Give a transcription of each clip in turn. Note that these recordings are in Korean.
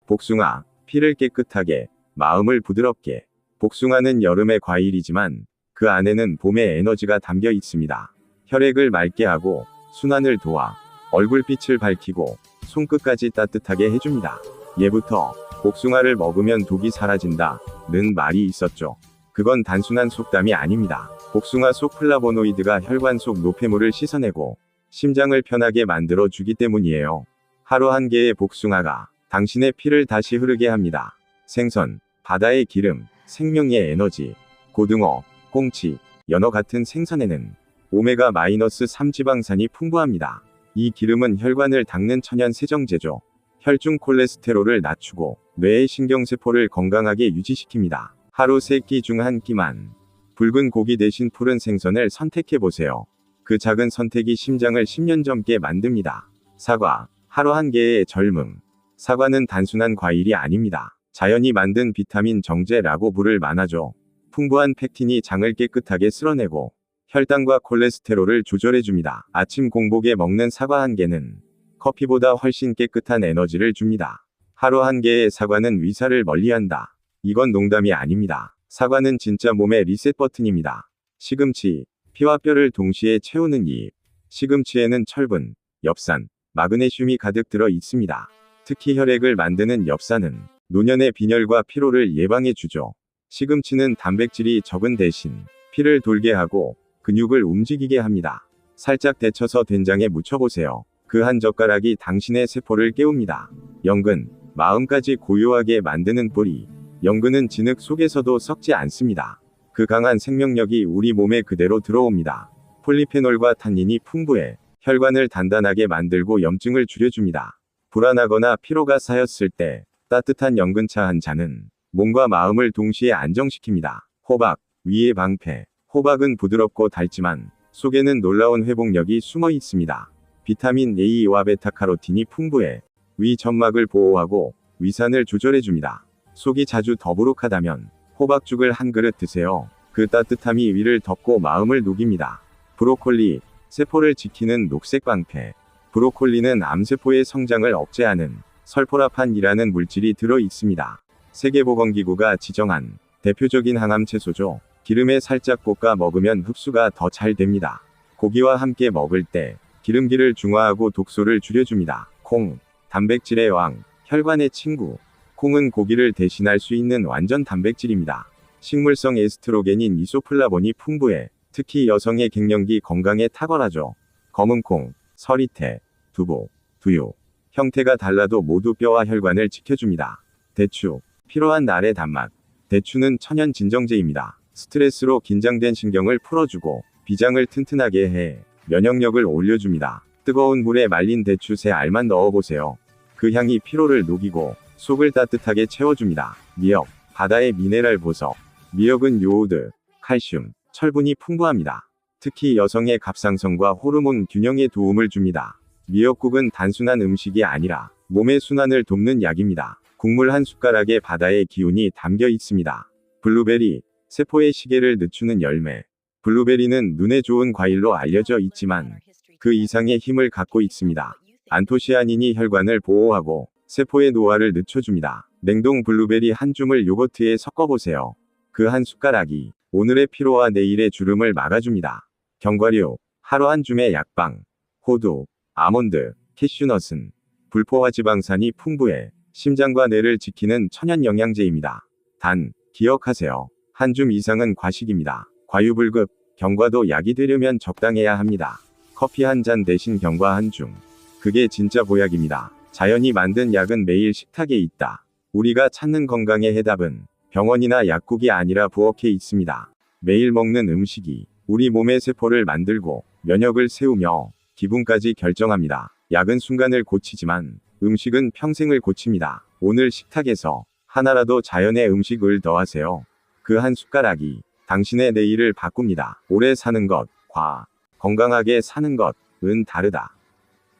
복숭아, 피를 깨끗하게, 마음을 부드럽게. 복숭아는 여름의 과일이지만 그 안에는 봄의 에너지가 담겨 있습니다. 혈액을 맑게 하고 순환을 도와 얼굴빛을 밝히고 손끝까지 따뜻하게 해줍니다. 예부터 복숭아를 먹으면 독이 사라진다는 말이 있었죠. 그건 단순한 속담이 아닙니다. 복숭아 속 플라보노이드가 혈관 속 노폐물을 씻어내고 심장을 편하게 만들어 주기 때문이에요. 하루 한 개의 복숭아가 당신의 피를 다시 흐르게 합니다. 생선, 바다의 기름, 생명의 에너지, 고등어, 꽁치, 연어 같은 생선에는 오메가-3 지방산이 풍부합니다. 이 기름은 혈관을 닦는 천연 세정제죠. 혈중 콜레스테롤을 낮추고 뇌의 신경세포를 건강하게 유지시킵니다. 하루 3끼 중 1끼만 붉은 고기 대신 푸른 생선을 선택해보세요. 그 작은 선택이 심장을 10년 젊게 만듭니다. 사과, 하루 한 개의 젊음. 사과는 단순한 과일이 아닙니다. 자연이 만든 비타민 정제라고 부를 만하죠. 풍부한 팩틴이 장을 깨끗하게 쓸어내고 혈당과 콜레스테롤을 조절해줍니다. 아침 공복에 먹는 사과 한 개는 커피보다 훨씬 깨끗한 에너지를 줍니다. 하루 한 개의 사과는 위사를 멀리한다. 이건 농담이 아닙니다. 사과는 진짜 몸의 리셋 버튼입니다. 시금치, 피와 뼈를 동시에 채우는 잎. 시금치에는 철분, 엽산, 마그네슘이 가득 들어 있습니다. 특히 혈액을 만드는 엽산은 노년의 빈혈과 피로를 예방해 주죠. 시금치는 단백질이 적은 대신 피를 돌게 하고 근육을 움직이게 합니다. 살짝 데쳐서 된장에 묻혀보세요. 그 한 젓가락이 당신의 세포를 깨웁니다. 연근, 마음까지 고요하게 만드는 뿌리. 연근은 진흙 속에서도 썩지 않습니다. 그 강한 생명력이 우리 몸에 그대로 들어옵니다. 폴리페놀과 탄닌이 풍부해 혈관을 단단하게 만들고 염증을 줄여줍니다. 불안하거나 피로가 쌓였을 때 따뜻한 연근차 한 잔은 몸과 마음을 동시에 안정시킵니다. 호박, 위의 방패. 호박은 부드럽고 달지만 속에는 놀라운 회복력이 숨어 있습니다. 비타민 A와 베타카로틴이 풍부해 위 점막을 보호하고 위산을 조절해줍니다. 속이 자주 더부룩하다면 호박죽을 한 그릇 드세요. 그 따뜻함이 위를 덮고 마음을 녹입니다. 브로콜리, 세포를 지키는 녹색 방패. 브로콜리는 암세포의 성장을 억제하는 설포라판이라는 물질이 들어 있습니다. 세계보건기구가 지정한 대표적인 항암 채소죠. 기름에 살짝 볶아 먹으면 흡수가 더 잘 됩니다. 고기와 함께 먹을 때 기름기를 중화하고 독소를 줄여줍니다. 콩, 단백질의 왕, 혈관의 친구. 콩은 고기를 대신할 수 있는 완전 단백질입니다. 식물성 에스트로겐인 이소플라본이 풍부해 특히 여성의 갱년기 건강에 탁월하죠. 검은콩, 서리태, 두부, 두유. 형태가 달라도 모두 뼈와 혈관을 지켜줍니다. 대추, 피로한 날의 단맛. 대추는 천연 진정제입니다. 스트레스로 긴장된 신경을 풀어주고 비장을 튼튼하게 해 면역력을 올려줍니다. 뜨거운 물에 말린 대추 3알만 넣어보세요. 그 향이 피로를 녹이고 속을 따뜻하게 채워줍니다. 미역, 바다의 미네랄 보석. 미역은 요오드, 칼슘, 철분이 풍부합니다. 특히 여성의 갑상선과 호르몬 균형에 도움을 줍니다. 미역국은 단순한 음식이 아니라 몸의 순환을 돕는 약입니다. 국물 한 숟가락에 바다의 기운이 담겨 있습니다. 블루베리, 세포의 시계를 늦추는 열매. 블루베리는 눈에 좋은 과일로 알려져 있지만 그 이상의 힘을 갖고 있습니다. 안토시아닌이 혈관을 보호하고 세포의 노화를 늦춰줍니다. 냉동 블루베리 한 줌을 요거트에 섞어보세요. 그 한 숟가락이 오늘의 피로와 내일의 주름을 막아줍니다. 견과류, 하루 한 줌의 약방. 호두, 아몬드, 캐슈넛은 불포화 지방산이 풍부해 심장과 뇌를 지키는 천연 영양제입니다. 단, 기억하세요. 한 줌 이상은 과식입니다. 과유불급, 견과도 약이 되려면 적당해야 합니다. 커피 한 잔 대신 견과 한 줌. 그게 진짜 보약입니다. 자연이 만든 약은 매일 식탁에 있다. 우리가 찾는 건강의 해답은 병원이나 약국이 아니라 부엌에 있습니다. 매일 먹는 음식이 우리 몸의 세포를 만들고 면역을 세우며 기분까지 결정합니다. 약은 순간을 고치지만 음식은 평생을 고칩니다. 오늘 식탁에서 하나라도 자연의 음식을 더하세요. 그 한 숟가락이 당신의 내일을 바꿉니다. 오래 사는 것과 건강하게 사는 것은 다르다.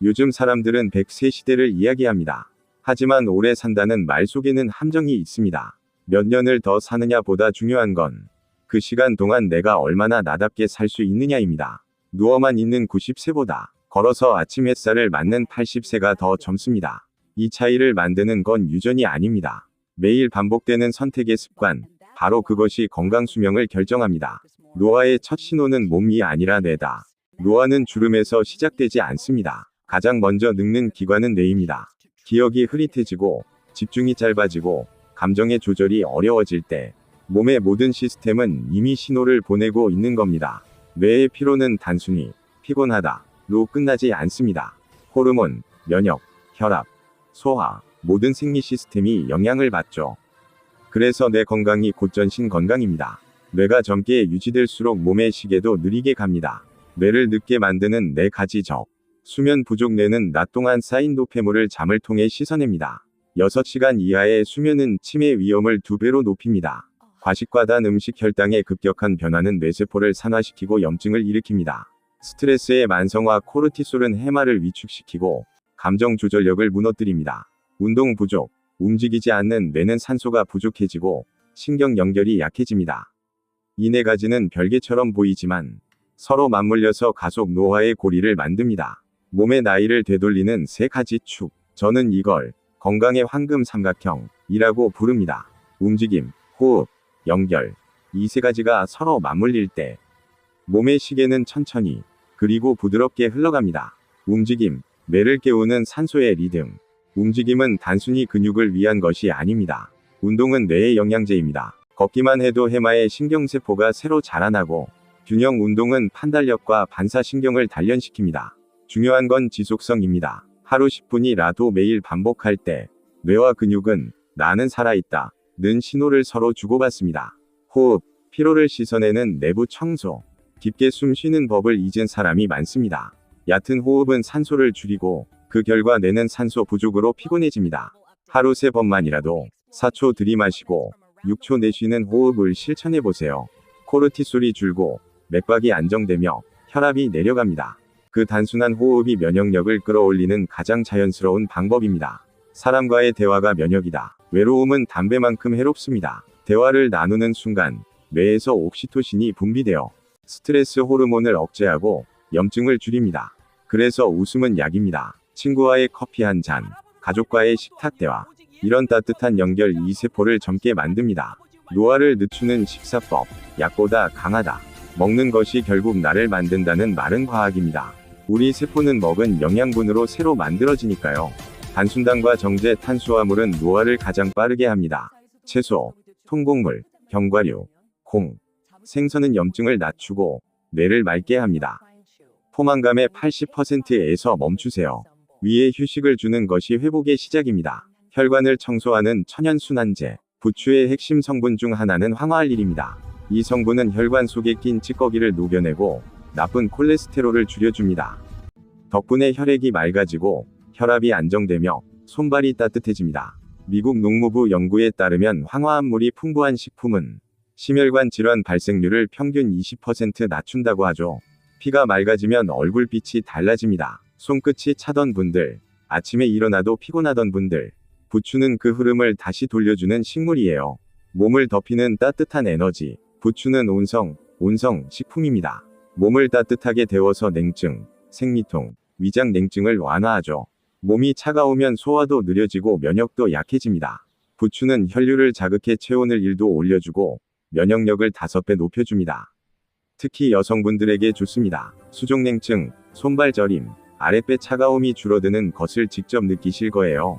요즘 사람들은 100세 시대를 이야기합니다. 하지만 오래 산다는 말 속에는 함정이 있습니다. 몇 년을 더 사느냐 보다 중요한 건 그 시간 동안 내가 얼마나 나답게 살 수 있느냐입니다. 누워만 있는 90세보다 걸어서 아침 햇살을 맞는 80세가 더 젊습니다. 이 차이를 만드는 건 유전이 아닙니다. 매일 반복되는 선택의 습관, 바로 그것이 건강 수명을 결정합니다. 노화의 첫 신호는 몸이 아니라 뇌다. 노화는 주름에서 시작되지 않습니다. 가장 먼저 늙는 기관은 뇌입니다. 기억이 흐릿해지고, 집중이 짧아지고, 감정의 조절이 어려워질 때, 몸의 모든 시스템은 이미 신호를 보내고 있는 겁니다. 뇌의 피로는 단순히 피곤하다로 끝나지 않습니다. 호르몬, 면역, 혈압, 소화, 모든 생리 시스템이 영향을 받죠. 그래서 뇌 건강이 곧 전신 건강입니다. 뇌가 젊게 유지될수록 몸의 시계도 느리게 갑니다. 뇌를 늙게 만드는 4가지 적. 수면 부족. 뇌는 낮 동안 쌓인 노폐물을 잠을 통해 씻어냅니다. 6시간 이하의 수면은 치매 위험을 2배로 높입니다. 과식과단 음식 혈당의 급격한 변화는 뇌세포를 산화시키고 염증을 일으킵니다. 스트레스의 만성화. 코르티솔은 해마를 위축시키고 감정 조절력을 무너뜨립니다. 운동 부족. 움직이지 않는 뇌는 산소가 부족해지고 신경 연결이 약해집니다. 이 4가지는 별개처럼 보이지만 서로 맞물려서 가속 노화의 고리를 만듭니다. 몸의 나이를 되돌리는 3가지 축. 저는 이걸 건강의 황금 삼각형이라고 부릅니다. 움직임, 호흡, 연결. 이 3가지가 서로 맞물릴 때 몸의 시계는 천천히 그리고 부드럽게 흘러갑니다. 움직임, 뇌를 깨우는 산소의 리듬. 움직임은 단순히 근육을 위한 것이 아닙니다. 운동은 뇌의 영양제입니다. 걷기만 해도 해마의 신경세포가 새로 자라나고, 균형 운동은 판단력과 반사신경을 단련시킵니다. 중요한 건 지속성입니다. 하루 10분이라도 매일 반복할 때 뇌와 근육은 나는 살아있다 는 신호를 서로 주고받습니다. 호흡, 피로를 씻어내는 내부 청소. 깊게 숨 쉬는 법을 잊은 사람이 많습니다. 얕은 호흡은 산소를 줄이고 그 결과 뇌는 산소 부족으로 피곤해집니다. 하루 3번만이라도 4초 들이마시고 6초 내쉬는 호흡을 실천해보세요. 코르티솔이 줄고 맥박이 안정되며 혈압이 내려갑니다. 그 단순한 호흡이 면역력을 끌어올리는 가장 자연스러운 방법입니다. 사람과의 대화가 면역이다. 외로움은 담배만큼 해롭습니다. 대화를 나누는 순간 뇌에서 옥시토신이 분비되어 스트레스 호르몬을 억제하고 염증을 줄입니다. 그래서 웃음은 약입니다. 친구와의 커피 한 잔, 가족과의 식탁 대화. 이런 따뜻한 연결 이 세포를 젊게 만듭니다. 노화를 늦추는 식사법. 약보다 강하다. 먹는 것이 결국 나를 만든다는 말은 과학입니다. 우리 세포는 먹은 영양분으로 새로 만들어지니까요. 단순당과 정제 탄수화물은 노화를 가장 빠르게 합니다. 채소, 통곡물, 견과류, 콩, 생선은 염증을 낮추고 뇌를 맑게 합니다. 포만감의 80%에서 멈추세요. 위에 휴식을 주는 것이 회복의 시작입니다. 혈관을 청소하는 천연순환제. 부추의 핵심 성분 중 하나는 황화알릴입니다. 이 성분은 혈관 속에 낀 찌꺼기를 녹여내고 나쁜 콜레스테롤을 줄여줍니다. 덕분에 혈액이 맑아지고 혈압이 안정되며 손발이 따뜻해집니다. 미국 농무부 연구에 따르면 황화합물이 풍부한 식품은 심혈관 질환 발생률을 평균 20% 낮춘다고 하죠. 피가 맑아지면 얼굴빛이 달라집니다. 손끝이 차던 분들, 아침에 일어나도 피곤하던 분들, 부추는 그 흐름을 다시 돌려주는 식물이에요. 몸을 덮이는 따뜻한 에너지. 부추는 온성 식품입니다. 몸을 따뜻하게 데워서 냉증, 생리통, 위장 냉증을 완화하죠. 몸이 차가우면 소화도 느려지고 면역도 약해집니다. 부추는 혈류를 자극해 체온을 1도 올려주고 면역력을 5배 높여줍니다. 특히 여성분들에게 좋습니다. 수족냉증, 손발 저림, 아랫배 차가움이 줄어드는 것을 직접 느끼실 거예요.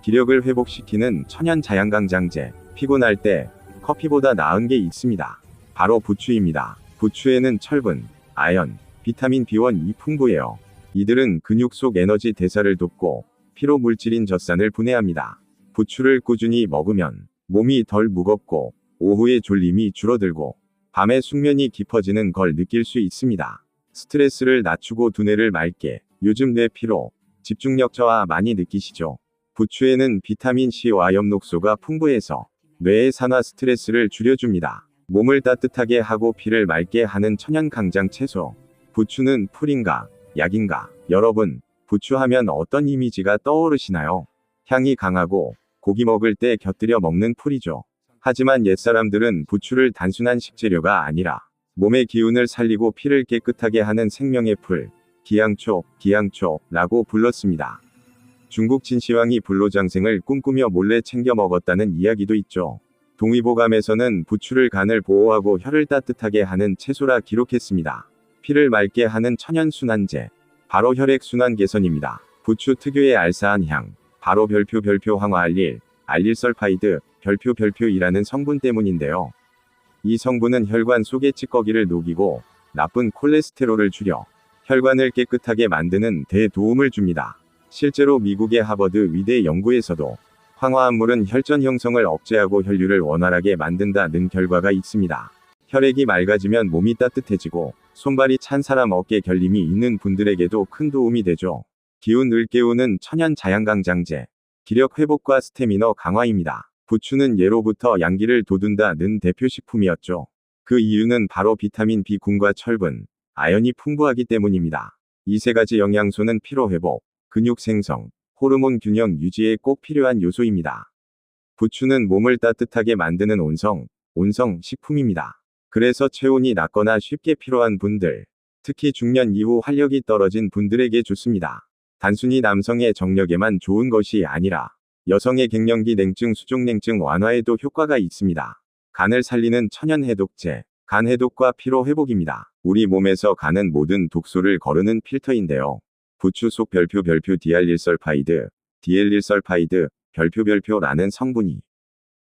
기력을 회복시키는 천연 자양강장제. 피곤할 때 커피보다 나은 게 있습니다. 바로 부추입니다. 부추에는 철분, 아연, 비타민 B1이 풍부해요. 이들은 근육 속 에너지 대사를 돕고 피로 물질인 젖산을 분해합니다. 부추를 꾸준히 먹으면 몸이 덜 무겁고 오후에 졸림이 줄어들고 밤에 숙면이 깊어지는 걸 느낄 수 있습니다. 스트레스를 낮추고 두뇌를 맑게. 요즘 뇌 피로, 집중력 저하 많이 느끼시죠? 부추에는 비타민 C와 엽록소가 풍부해서 뇌의 산화 스트레스를 줄여줍니다. 몸을 따뜻하게 하고 피를 맑게 하는 천연 강장 채소. 부추는 풀인가, 약인가? 여러분, 부추하면 어떤 이미지가 떠오르시나요? 향이 강하고 고기 먹을 때 곁들여 먹는 풀이죠. 하지만 옛사람들은 부추를 단순한 식재료가 아니라 몸의 기운을 살리고 피를 깨끗하게 하는 생명의 풀, 기양초라고 불렀습니다. 중국 진시황이 불로장생을 꿈꾸며 몰래 챙겨 먹었다는 이야기도 있죠. 동의보감에서는 부추를 간을 보호하고 혀를 따뜻하게 하는 채소라 기록했습니다. 피를 맑게 하는 천연순환제. 바로 혈액순환 개선입니다. 부추 특유의 알싸한 향. 바로 별표 황화알릴, 알릴설파이드, 별표이라는 성분 때문인데요. 이 성분은 혈관 속의 찌꺼기를 녹이고 나쁜 콜레스테롤을 줄여 혈관을 깨끗하게 만드는 데 도움을 줍니다. 실제로 미국의 하버드 위대 연구에서도 황화합물은 혈전 형성을 억제하고 혈류를 원활하게 만든다는 결과가 있습니다. 혈액이 맑아지면 몸이 따뜻해지고 손발이 찬 사람 어깨 결림이 있는 분들에게도 큰 도움이 되죠. 기운을 깨우는 천연 자양강장제. 기력 회복과 스태미너 강화입니다. 부추는 예로부터 양기를 돋운다는 대표식품이었죠. 그 이유는 바로 비타민 B군과 철분, 아연이 풍부하기 때문입니다. 이 세 가지 영양소는 피로회복, 근육 생성, 호르몬 균형 유지에 꼭 필요한 요소입니다. 부추는 몸을 따뜻하게 만드는 온성 식품입니다. 그래서 체온이 낮거나 쉽게 피로한 분들, 특히 중년 이후 활력이 떨어진 분들에게 좋습니다. 단순히 남성의 정력에만 좋은 것이 아니라 여성의 갱년기 냉증, 수족냉증 완화에도 효과가 있습니다. 간을 살리는 천연 해독제, 간 해독과 피로 회복입니다. 우리 몸에서 간은 모든 독소를 거르는 필터인데요. 부추 속 별표 디알릴설파이드, 별표라는 성분이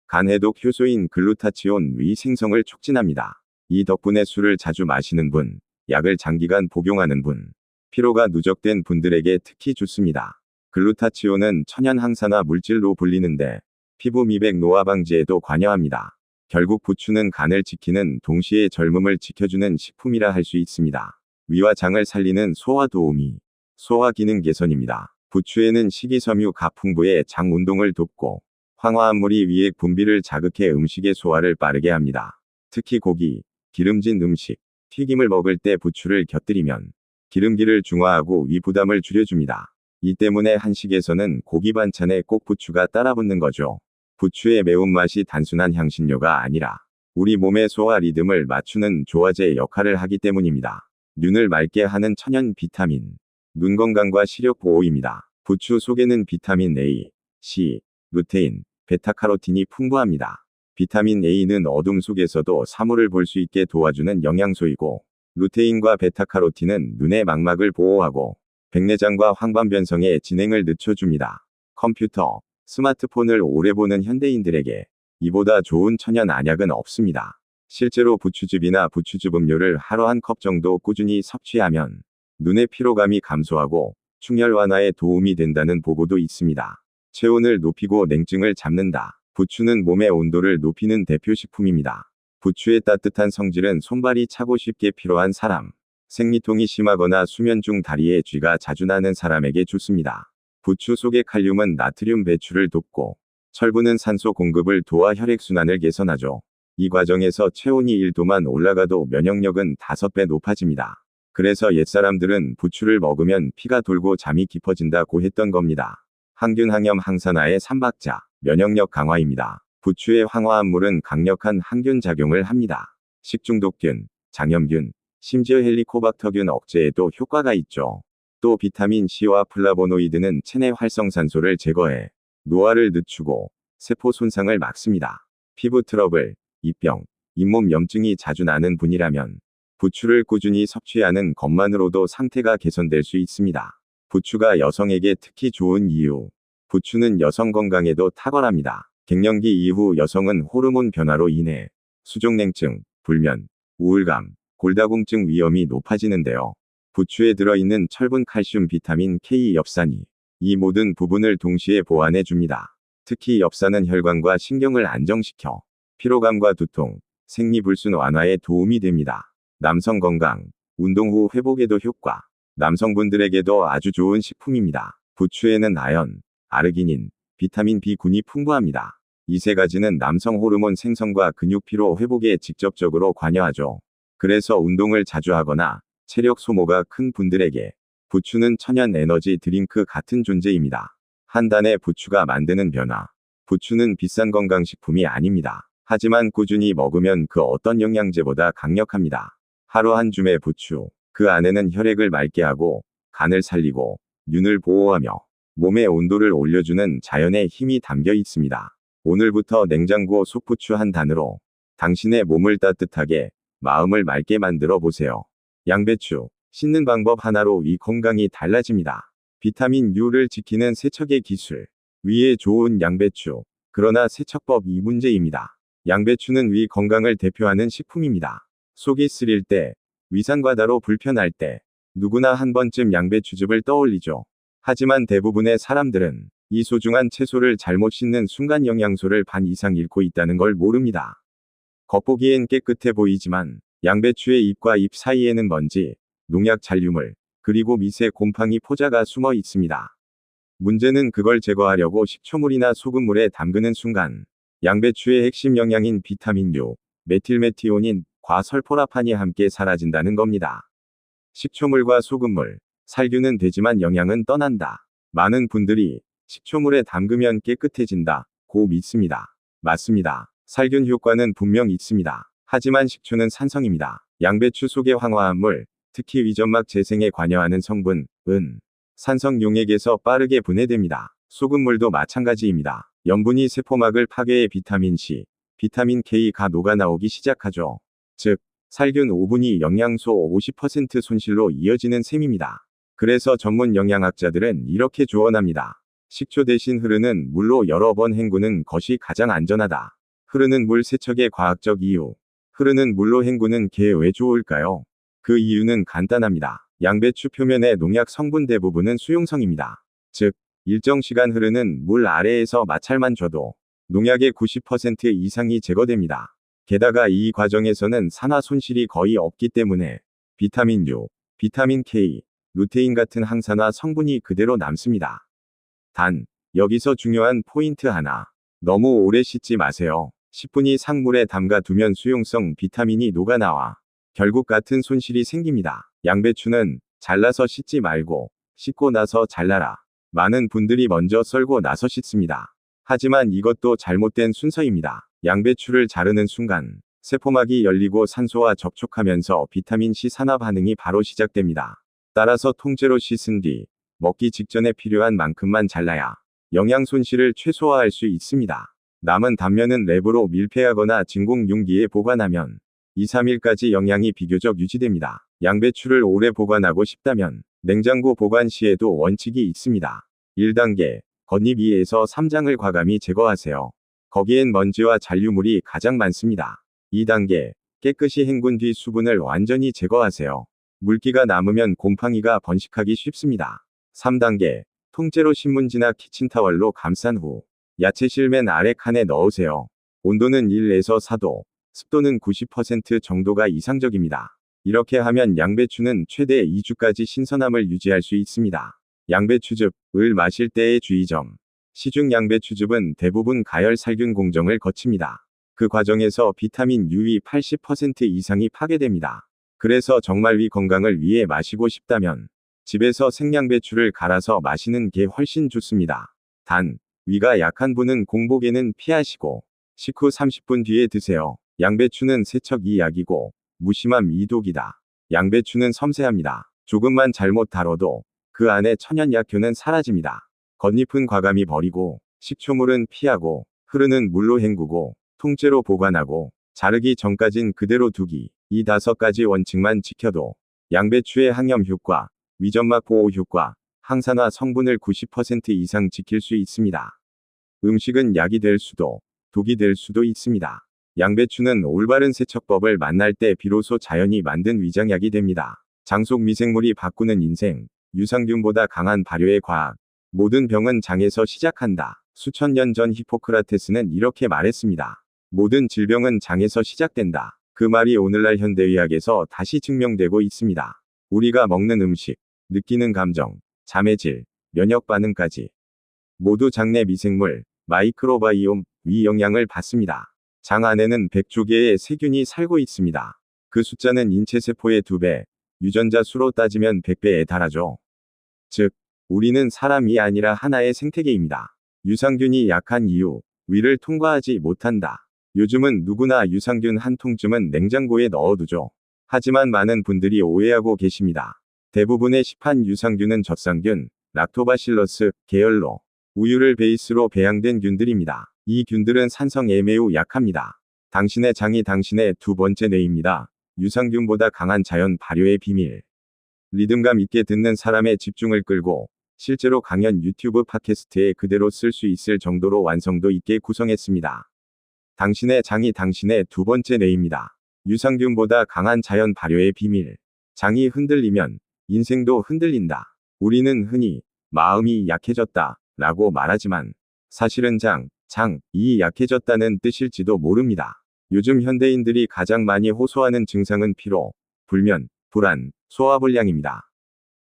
간 해독 효소인 글루타치온 위 생성을 촉진합니다. 이 덕분에 술을 자주 마시는 분, 약을 장기간 복용하는 분, 피로가 누적된 분들에게 특히 좋습니다. 글루타치온은 천연 항산화 물질로 불리는데 피부 미백 노화 방지에도 관여합니다. 결국 부추는 간을 지키는 동시에 젊음을 지켜주는 식품이라 할 수 있습니다. 위와 장을 살리는 소화 도우미, 소화 기능 개선입니다. 부추에는 식이섬유 가풍부에 장 운동을 돕고 황화합물이 위액 분비를 자극해 음식의 소화를 빠르게 합니다. 특히 고기, 기름진 음식, 튀김을 먹을 때 부추를 곁들이면 기름기를 중화하고 위 부담을 줄여줍니다. 이 때문에 한식에서는 고기 반찬에 꼭 부추가 따라붙는 거죠. 부추의 매운맛이 단순한 향신료가 아니라 우리 몸의 소화 리듬을 맞추는 조화제 역할을 하기 때문입니다. 눈을 맑게 하는 천연 비타민. 눈 건강과 시력 보호입니다. 부추 속에는 비타민 A, C, 루테인, 베타카로틴이 풍부합니다. 비타민 A는 어둠 속에서도 사물을 볼 수 있게 도와주는 영양소이고, 루테인과 베타카로틴은 눈의 망막을 보호하고 백내장과 황반변성의 진행을 늦춰줍니다. 컴퓨터, 스마트폰을 오래 보는 현대인들에게 이보다 좋은 천연 안약은 없습니다. 실제로 부추즙이나 부추즙 음료를 하루 한 컵 정도 꾸준히 섭취하면 눈의 피로감이 감소하고 충혈 완화에 도움이 된다는 보고도 있습니다. 체온을 높이고 냉증을 잡는다. 부추는 몸의 온도를 높이는 대표식품입니다. 부추의 따뜻한 성질은 손발이 차고 쉽게 피로한 사람, 생리통이 심하거나 수면 중 다리에 쥐가 자주 나는 사람에게 좋습니다. 부추 속의 칼륨은 나트륨 배출을 돕고 철분은 산소 공급을 도와 혈액순환을 개선하죠. 이 과정에서 체온이 1도만 올라가도 면역력은 5배 높아집니다. 그래서 옛사람들은 부추를 먹으면 피가 돌고 잠이 깊어진다고 했던 겁니다. 항균, 항염, 항산화의 3박자, 면역력 강화입니다. 부추의 황화합물은 강력한 항균 작용을 합니다. 식중독균, 장염균, 심지어 헬리코박터균 억제에도 효과가 있죠. 또 비타민 C와 플라보노이드는 체내 활성산소를 제거해 노화를 늦추고 세포 손상을 막습니다. 피부 트러블, 입병, 잇몸 염증이 자주 나는 분이라면 부추를 꾸준히 섭취하는 것만으로도 상태가 개선될 수 있습니다. 부추가 여성에게 특히 좋은 이유. 부추는 여성 건강에도 탁월합니다. 갱년기 이후 여성은 호르몬 변화로 인해 수족냉증, 불면, 우울감, 골다공증 위험이 높아지는데요. 부추에 들어있는 철분, 칼슘, 비타민 K, 엽산이 이 모든 부분을 동시에 보완해 줍니다. 특히 엽산은 혈관과 신경을 안정시켜 피로감과 두통, 생리불순 완화에 도움이 됩니다. 남성 건강, 운동 후 회복에도 효과. 남성분들에게도 아주 좋은 식품입니다. 부추에는 아연, 아르기닌, 비타민 B군이 풍부합니다. 이 세 가지는 남성 호르몬 생성과 근육 피로 회복에 직접적으로 관여하죠. 그래서 운동을 자주 하거나 체력 소모가 큰 분들에게 부추는 천연 에너지 드링크 같은 존재입니다. 한 단의 부추가 만드는 변화. 부추는 비싼 건강식품이 아닙니다. 하지만 꾸준히 먹으면 그 어떤 영양제보다 강력합니다. 하루 한 줌의 부추. 그 안에는 혈액을 맑게 하고 간을 살리고 눈을 보호하며 몸의 온도를 올려주는 자연의 힘이 담겨 있습니다. 오늘부터 냉장고 속부추 한 단으로 당신의 몸을 따뜻하게, 마음을 맑게 만들어 보세요. 양배추, 씻는 방법 하나로 위 건강이 달라집니다. 비타민 U를 지키는 세척의 기술. 위에 좋은 양배추. 그러나 세척법 이 문제입니다. 양배추는 위 건강을 대표하는 식품입니다. 속이 쓰릴 때, 위산과다로 불편할 때, 누구나 한 번쯤 양배추즙을 떠올리죠. 하지만 대부분의 사람들은 이 소중한 채소를 잘못 씻는 순간 영양소를 반 이상 잃고 있다는 걸 모릅니다. 겉보기엔 깨끗해 보이지만 양배추의 잎과 잎 사이에는 먼지, 농약 잔류물, 그리고 미세 곰팡이 포자가 숨어 있습니다. 문제는 그걸 제거하려고 식초물이나 소금물에 담그는 순간 양배추의 핵심 영양인 비타민 U, 메틸메티오닌, 과설포라판이 함께 사라진다는 겁니다. 식초물과 소금물, 살균은 되지만 영양은 떠난다. 많은 분들이 식초물에 담그면 깨끗해진다 고 믿습니다. 맞습니다. 살균 효과는 분명 있습니다. 하지만 식초는 산성입니다. 양배추 속의 황화합물, 특히 위점막 재생에 관여하는 성분, 산성 용액에서 빠르게 분해됩니다. 소금물도 마찬가지입니다. 염분이 세포막을 파괴해 비타민 C, 비타민 K가 녹아나오기 시작하죠. 즉, 살균 5분이 영양소 50% 손실로 이어지는 셈입니다. 그래서 전문 영양학자들은 이렇게 조언합니다. 식초 대신 흐르는 물로 여러 번 헹구는 것이 가장 안전하다. 흐르는 물 세척의 과학적 이유. 흐르는 물로 헹구는 게 왜 좋을까요? 그 이유는 간단합니다. 양배추 표면의 농약 성분 대부분은 수용성입니다. 즉, 일정 시간 흐르는 물 아래에서 마찰만 줘도 농약의 90% 이상이 제거됩니다. 게다가 이 과정에서는 산화 손실이 거의 없기 때문에 비타민 U, 비타민 K, 루테인 같은 항산화 성분이 그대로 남습니다. 단, 여기서 중요한 포인트 하나. 너무 오래 씻지 마세요. 10분 이상 물에 담가 두면 수용성 비타민이 녹아나와 결국 같은 손실이 생깁니다. 양배추는 잘라서 씻지 말고 씻고 나서 잘라라. 많은 분들이 먼저 썰고 나서 씻습니다. 하지만 이것도 잘못된 순서입니다. 양배추를 자르는 순간 세포막이 열리고 산소와 접촉하면서 비타민C 산화 반응이 바로 시작됩니다. 따라서 통째로 씻은 뒤 먹기 직전에 필요한 만큼만 잘라야 영양 손실을 최소화할 수 있습니다. 남은 단면은 랩으로 밀폐하거나 진공 용기에 보관하면 2-3일까지 영양이 비교적 유지됩니다. 양배추를 오래 보관하고 싶다면 냉장고 보관 시에도 원칙이 있습니다. 1단계, 겉잎 2에서 3장을 과감히 제거하세요. 거기엔 먼지와 잔류물이 가장 많습니다. 2단계, 깨끗이 헹군 뒤 수분을 완전히 제거하세요. 물기가 남으면 곰팡이가 번식하기 쉽습니다. 3단계, 통째로 신문지나 키친타월로 감싼 후 야채 실맨 아래 칸에 넣으세요. 온도는 1에서 4도, 습도는 90% 정도가 이상적입니다. 이렇게 하면 양배추는 최대 2주까지 신선함을 유지할 수 있습니다. 양배추즙을 마실 때의 주의점. 시중 양배추즙은 대부분 가열 살균 공정을 거칩니다. 그 과정에서 비타민 U의 80% 이상이 파괴됩니다. 그래서 정말 위 건강을 위해 마시고 싶다면 집에서 생양배추를 갈아서 마시는 게 훨씬 좋습니다. 단, 위가 약한 분은 공복에는 피하시고 식후 30분 뒤에 드세요. 양배추는 세척이 약이고 무심함 이독이다. 양배추는 섬세합니다. 조금만 잘못 다뤄도 그 안에 천연약효는 사라집니다. 겉잎은 과감히 버리고 식초물은 피하고 흐르는 물로 헹구고 통째로 보관하고 자르기 전까진 그대로 두기. 이 5가지 원칙만 지켜도 양배추의 항염 효과, 위점막 보호 효과, 항산화 성분을 90% 이상 지킬 수 있습니다. 음식은 약이 될 수도, 독이 될 수도 있습니다. 양배추는 올바른 세척법을 만날 때 비로소 자연이 만든 위장약이 됩니다. 장 속 미생물이 바꾸는 인생, 유산균보다 강한 발효의 과학. 모든 병은 장에서 시작한다. 수천 년 전 히포크라테스는 이렇게 말했습니다. 모든 질병은 장에서 시작된다. 그 말이 오늘날 현대의학에서 다시 증명되고 있습니다. 우리가 먹는 음식, 느끼는 감정, 잠의 질, 면역 반응까지 모두 장내 미생물, 마이크로바이옴, 위 영향을 받습니다. 장 안에는 100조 개의 세균이 살고 있습니다. 그 숫자는 인체 세포의 2배, 유전자 수로 따지면 100배에 달하죠. 즉, 우리는 사람이 아니라 하나의 생태계입니다. 유산균이 약한 이유, 위를 통과하지 못한다. 요즘은 누구나 유산균 한 통쯤은 냉장고에 넣어두죠. 하지만 많은 분들이 오해하고 계십니다. 대부분의 시판 유산균은 젖산균, 락토바실러스 계열로 우유를 베이스로 배양된 균들입니다. 이 균들은 산성에 매우 약합니다. 당신의 장이 당신의 두 번째 뇌입니다. 유산균보다 강한 자연 발효의 비밀. 리듬감 있게 듣는 사람의 집중을 끌고 실제로 강연 유튜브 팟캐스트에 그대로 쓸 수 있을 정도로 완성도 있게 구성했습니다. 당신의 장이 당신의 두 번째 뇌입니다. 유산균보다 강한 자연 발효의 비밀. 장이 흔들리면 인생도 흔들린다. 우리는 흔히 마음이 약해졌다 라고 말하지만 사실은 장이 약해졌다는 뜻일지도 모릅니다. 요즘 현대인들이 가장 많이 호소하는 증상은 피로, 불면, 불안, 소화불량입니다.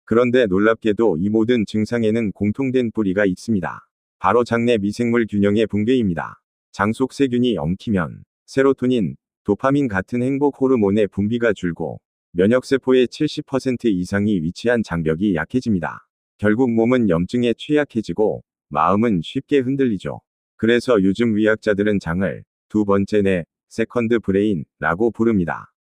그런데 놀랍게도 이 모든 증상에는 공통된 뿌리가 있습니다. 바로 장내 미생물 균형의 붕괴입니다. 장 속 세균이 엉키면 세로토닌, 도파민 같은 행복 호르몬의 분비가 줄고 면역세포의 70% 이상이 위치한 장벽이 약해집니다. 결국 몸은 염증에 취약해지고 마음은 쉽게 흔들리죠. 그래서 요즘 의학자들은 장을 두 번째 뇌, 세컨드 브레인라고 부릅니다.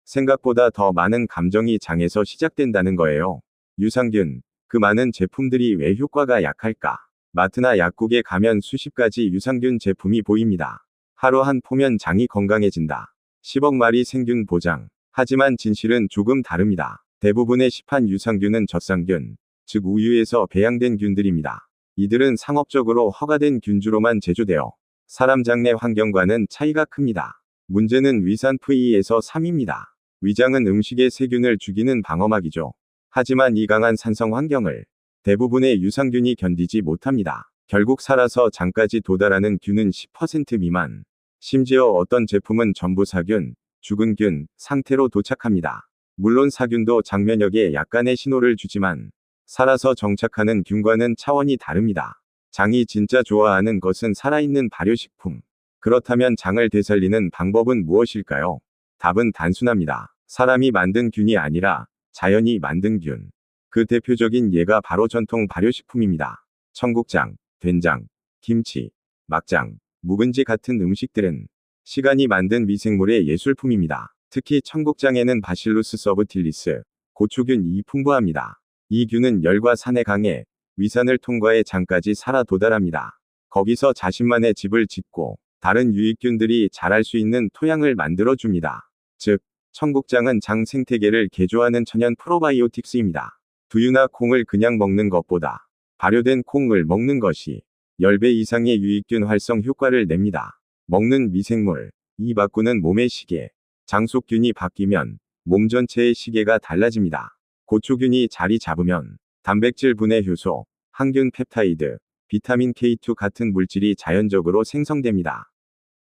생각보다 더 많은 감정이 장에서 시작된다는 거예요. 유산균, 그 많은 제품들이 왜 효과가 약할까? 마트나 약국에 가면 수십 가지 유산균 제품이 보입니다. 하루 한 포면 장이 건강해진다. 10억 마리 생균 보장. 하지만 진실은 조금 다릅니다. 대부분의 시판 유산균은 젖산균, 즉 우유에서 배양된 균들입니다. 이들은 상업적으로 허가된 균주로만 제조되어 사람 장내 환경과는 차이가 큽니다. 문제는 위산 VE에서 3입니다. 위장은 음식의 세균을 죽이는 방어막이죠. 하지만 이 강한 산성 환경을 대부분의 유산균이 견디지 못합니다. 결국 살아서 장까지 도달하는 균은 10% 미만. 심지어 어떤 제품은 전부 사균, 죽은 균 상태로 도착합니다. 물론 사균도 장면역에 약간의 신호를 주지만 살아서 정착하는 균과는 차원이 다릅니다. 장이 진짜 좋아하는 것은 살아있는 발효식품. 그렇다면 장을 되살리는 방법은 무엇일까요? 답은 단순합니다. 사람이 만든 균이 아니라 자연이 만든 균. 그 대표적인 예가 바로 전통 발효식품입니다. 청국장, 된장, 김치, 막장, 묵은지 같은 음식들은 시간이 만든 미생물의 예술품입니다. 특히 청국장에는 바실루스 서브틸리스, 고초균이 풍부합니다. 이 균은 열과 산에 강해 위산을 통과해 장까지 살아 도달합니다. 거기서 자신만의 집을 짓고 다른 유익균들이 자랄 수 있는 토양을 만들어줍니다. 즉, 청국장은 장 생태계를 개조하는 천연 프로바이오틱스입니다. 두유나 콩을 그냥 먹는 것보다 발효된 콩을 먹는 것이 10배 이상의 유익균 활성 효과를 냅니다. 먹는 미생물, 이 바꾸는 몸의 시계. 장 속 균이 바뀌면 몸 전체의 시계가 달라집니다. 고초균이 자리 잡으면 단백질 분해 효소, 항균 펩타이드, 비타민 K2 같은 물질이 자연적으로 생성됩니다.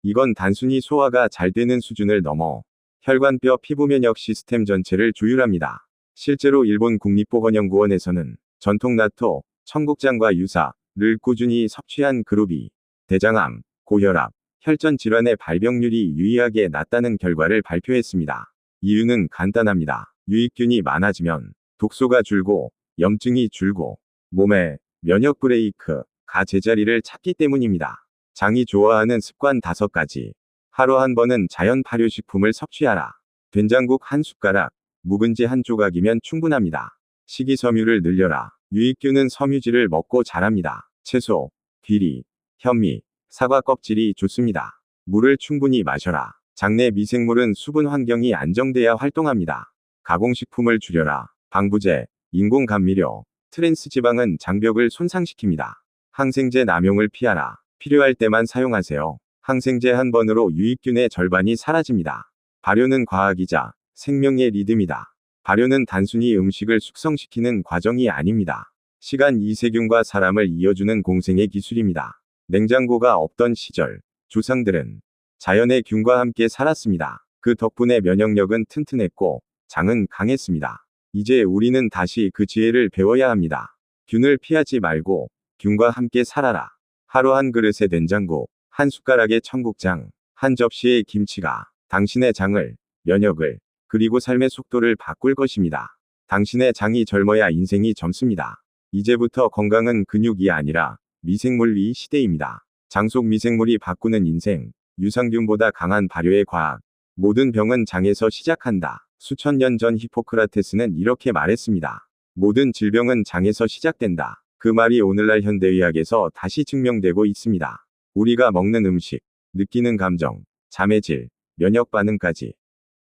이건 단순히 소화가 잘 되는 수준을 넘어 혈관뼈 피부 면역 시스템 전체를 조율합니다. 실제로 일본 국립보건연구원에서는 전통 나토, 청국장과 유사를 꾸준히 섭취한 그룹이 대장암, 고혈압, 혈전 질환의 발병률이 유의하게 낮다는 결과를 발표했습니다. 이유는 간단합니다. 유익균이 많아지면 독소가 줄고 염증이 줄고 몸의 면역 브레이크가 제자리를 찾기 때문입니다. 장이 좋아하는 습관 5가지. 하루 한 번은 자연 발효식품을 섭취하라. 된장국 한 숟가락, 묵은지 한 조각이면 충분합니다. 식이섬유를 늘려라. 유익균은 섬유질을 먹고 자랍니다. 채소, 귀리, 현미, 사과 껍질이 좋습니다. 물을 충분히 마셔라. 장내 미생물은 수분 환경이 안정돼야 활동합니다. 가공식품을 줄여라. 방부제, 인공감미료, 트랜스지방은 장벽을 손상시킵니다. 항생제 남용을 피하라. 필요할 때만 사용하세요. 항생제 한 번으로 유익균의 절반이 사라집니다. 발효는 과학이자 생명의 리듬이다. 발효는 단순히 음식을 숙성시키는 과정이 아닙니다. 시간 이세균과 사람을 이어주는 공생의 기술입니다. 냉장고가 없던 시절, 조상들은 자연의 균과 함께 살았습니다. 그 덕분에 면역력은 튼튼했고 장은 강했습니다. 이제 우리는 다시 그 지혜를 배워야 합니다. 균을 피하지 말고 균과 함께 살아라. 하루 한 그릇의 된장국, 한 숟가락의 청국장, 한 접시의 김치가 당신의 장을, 면역을, 그리고 삶의 속도를 바꿀 것입니다. 당신의 장이 젊어야 인생이 젊습니다. 이제부터 건강은 근육이 아니라 미생물 위 시대입니다. 장 속 미생물이 바꾸는 인생, 유산균보다 강한 발효의 과학. 모든 병은 장에서 시작한다. 수천 년 전 히포크라테스는 이렇게 말했습니다. 모든 질병은 장에서 시작된다. 그 말이 오늘날 현대의학에서 다시 증명되고 있습니다. 우리가 먹는 음식, 느끼는 감정, 잠의 질, 면역 반응까지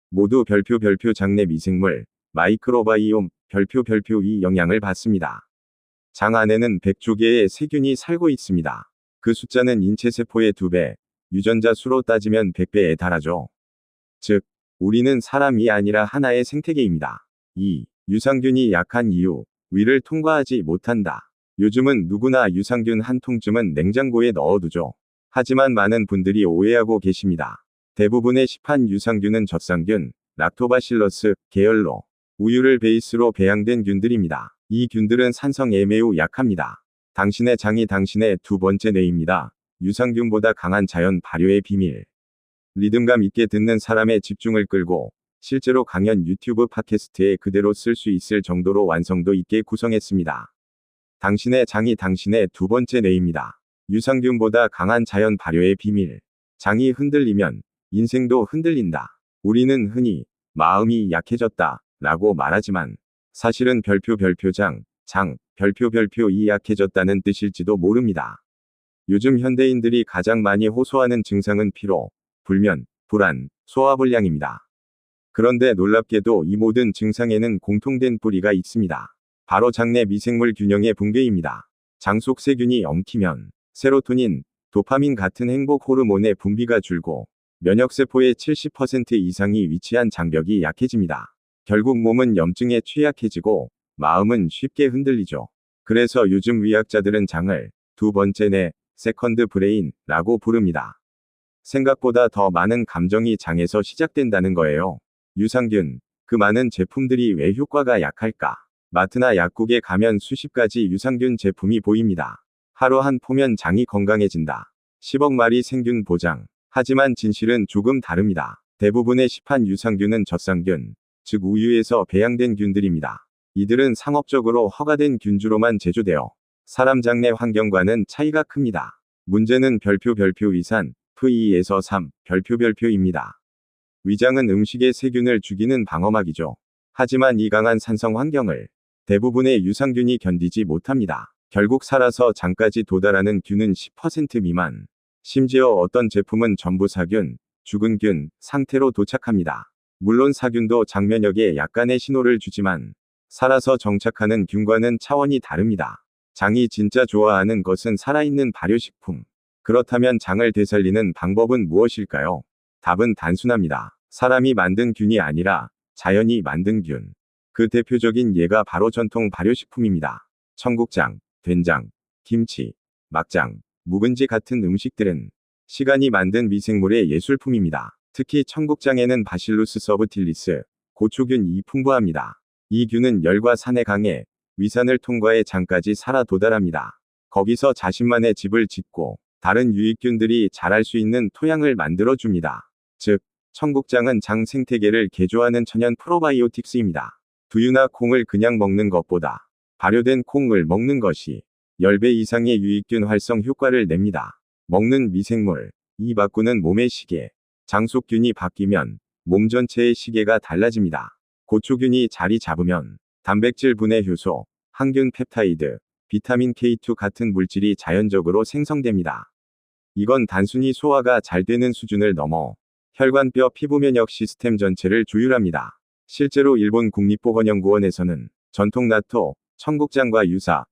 모두 별표 장내 미생물, 마이크로바이옴, 별표 이 영향을 받습니다. 장 안에는 100조 개의 세균이 살고 있습니다. 그 숫자는 인체 세포의 2배, 유전자 수로 따지면 100배에 달하죠. 즉, 우리는 사람이 아니라 하나의 생태계입니다. 2. 유산균이 약한 이유, 위를 통과하지 못한다. 요즘은 누구나 유산균 한 통쯤은 냉장고에 넣어두죠. 하지만 많은 분들이 오해하고 계십니다. 대부분의 시판 유산균은 젖산균, 락토바실러스 계열로 우유를 베이스로 배양된 균들입니다. 이 균들은 산성에 매우 약합니다. 당신의 장이 당신의 두 번째 뇌입니다. 유산균보다 강한 자연 발효의 비밀. 리듬감 있게 듣는 사람의 집중을 끌고 실제로 강연 유튜브 팟캐스트에 그대로 쓸 수 있을 정도로 완성도 있게 구성했습니다. 당신의 장이 당신의 두 번째 뇌입니다. 유산균보다 강한 자연 발효의 비밀. 장이 흔들리면 인생도 흔들린다. 우리는 흔히 마음이 약해졌다 라고 말하지만 사실은 장, 별표 이 약해졌다는 뜻일지도 모릅니다. 요즘 현대인들이 가장 많이 호소하는 증상은 피로, 불면, 불안, 소화불량입니다. 그런데 놀랍게도 이 모든 증상에는 공통된 뿌리가 있습니다. 바로 장내 미생물 균형의 붕괴입니다. 장 속 세균이 엉키면 세로토닌, 도파민 같은 행복 호르몬의 분비가 줄고 면역세포의 70% 이상이 위치한 장벽이 약해집니다. 결국 몸은 염증에 취약해지고 마음은 쉽게 흔들리죠. 그래서 요즘 의학자들은 장을 두 번째 뇌, 세컨드 브레인라고 부릅니다. 생각보다 더 많은 감정이 장에서 시작된다는 거예요. 유산균, 그 많은 제품들이 왜 효과가 약할까? 마트나 약국에 가면 수십 가지 유산균 제품이 보입니다. 하루 한 포면 장이 건강해진다. 10억 마리 생균 보장. 하지만 진실은 조금 다릅니다. 대부분의 시판 유산균은 젖산균, 즉 우유에서 배양된 균들입니다. 이들은 상업적으로 허가된 균주로만 제조되어 사람 장내 환경과는 차이가 큽니다. 문제는 별표 위산, V2에서 3, 별표입니다. 위장은 음식의 세균을 죽이는 방어막이죠. 하지만 이 강한 산성 환경을 대부분의 유산균이 견디지 못합니다. 결국 살아서 장까지 도달하는 균은 10% 미만. 심지어 어떤 제품은 전부 사균, 죽은 균 상태로 도착합니다. 물론 사균도 장면역에 약간의 신호를 주지만 살아서 정착하는 균과는 차원이 다릅니다. 장이 진짜 좋아하는 것은 살아있는 발효식품. 그렇다면 장을 되살리는 방법은 무엇일까요? 답은 단순합니다. 사람이 만든 균이 아니라 자연이 만든 균. 그 대표적인 예가 바로 전통 발효식품입니다. 청국장, 된장, 김치, 막장, 묵은지 같은 음식들은 시간이 만든 미생물의 예술품입니다. 특히 청국장에는 바실루스 서브틸리스, 고초균이 풍부합니다. 이 균은 열과 산에 강해 위산을 통과해 장까지 살아 도달합니다. 거기서 자신만의 집을 짓고 다른 유익균들이 자랄 수 있는 토양을 만들어줍니다. 즉, 청국장은 장 생태계를 개조하는 천연 프로바이오틱스입니다. 두유나 콩을 그냥 먹는 것보다 발효된 콩을 먹는 것이 10배 이상의 유익균 활성 효과를 냅니다. 먹는 미생물, 이 바꾸는 몸의 시계. 장 속 균이 바뀌면 몸 전체의 시계가 달라집니다. 고초균이 자리 잡으면 단백질 분해 효소, 항균 펩타이드, 비타민 K2 같은 물질이 자연적으로 생성됩니다. 이건 단순히 소화가 잘 되는 수준을 넘어 혈관뼈 피부 면역 시스템 전체를 조율합니다. 실제로 일본 국립보건연구원에서는 전통 나토, 청국장과 유사를